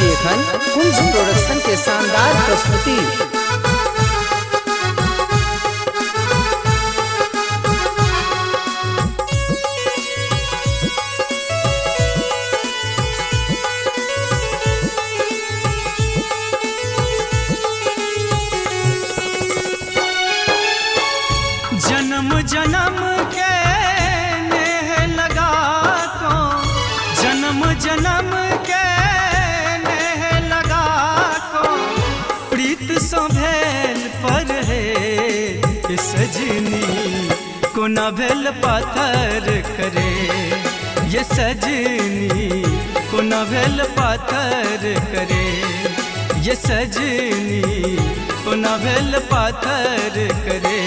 छी एखन कुंज प्रोडक्शन के शानदार प्रस्तुति। जन्म जन्म के नेह लगा को, जन्म जन्म के नेह लगा को, प्रीत सो भेल पर है कि सजनी को न भेल पाथर करे, ये सजनी को न भेल पाथर करे, ये सजनी को न भेल पाथर करे।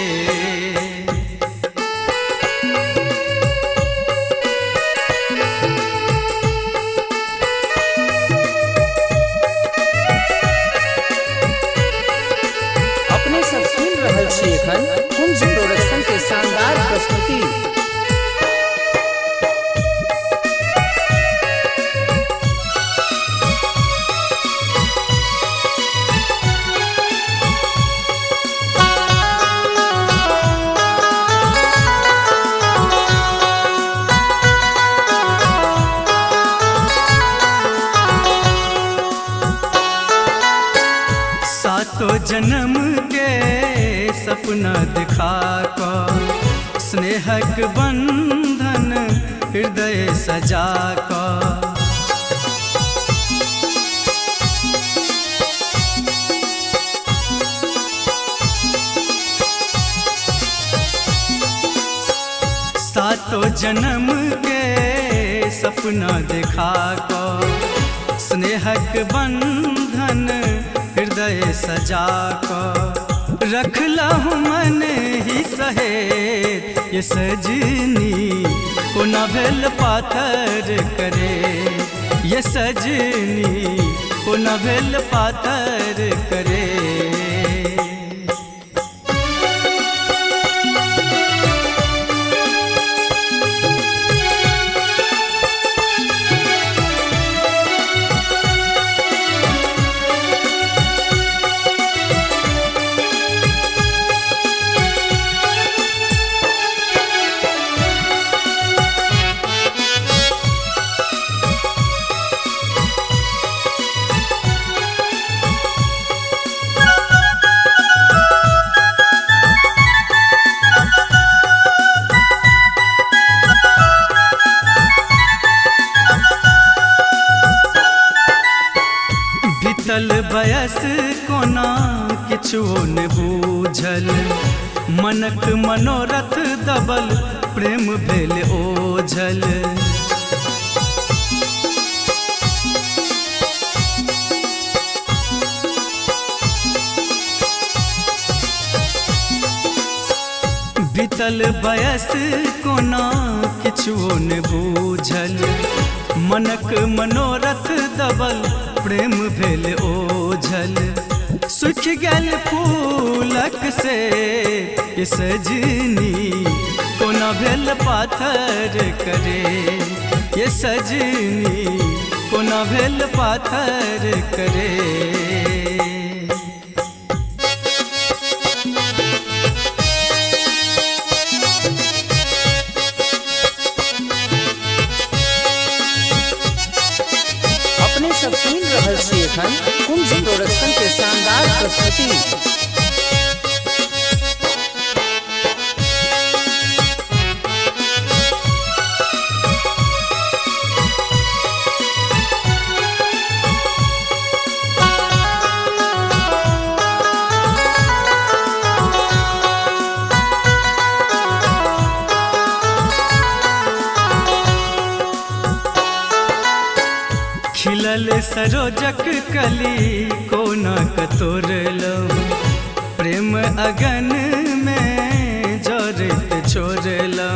अपने सब सुन रहल छी एखन कुंज प्रोडक्शन के शानदार प्रस्तुति। सातों जन्म के सपना दिखा को, स्नेहक बंधन हृदय सजा को, सातों जन्म के सपना दिखा को, स्नेहक बंधन हृदय सजा को, रखला हूँ मन ही सहेत, ये सजनी को न भेल पाथर करे, ये सजनी को न भेल पाथर करे। बीतल बयस कोना किछुओ ने बूझल, मनक मनोरथ दबल प्रेम भेल ओझल। बीतल बयस कोना किछुओ ने बूझल, मनक मनोरथ दबल प्रेम भेल ओझल। सुख गेल फूलक से ये सजनी को न भेल पाथर करे, ये सजनी को न भेल पाथर करे। सब सुन रहल छी एखन कुंज प्रोडक्शन के शानदार प्रस्तुति। खिलल सरोजक कली कोना कतोरलो, प्रेम अगन में जोरत छोड़लो।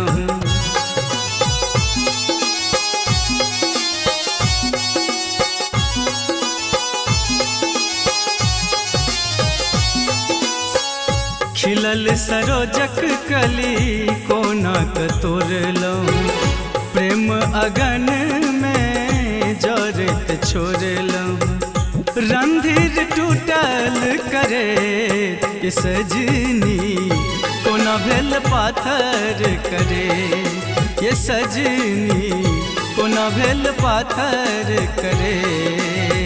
खिलल सरोजक कली कोना कतोरलो, प्रेम अगन में जोरत छोड़लो। रंधिर टूटल करे ये सजनी कोना भेल पाथर करे ये सजनी कोना भेल पाथर करे।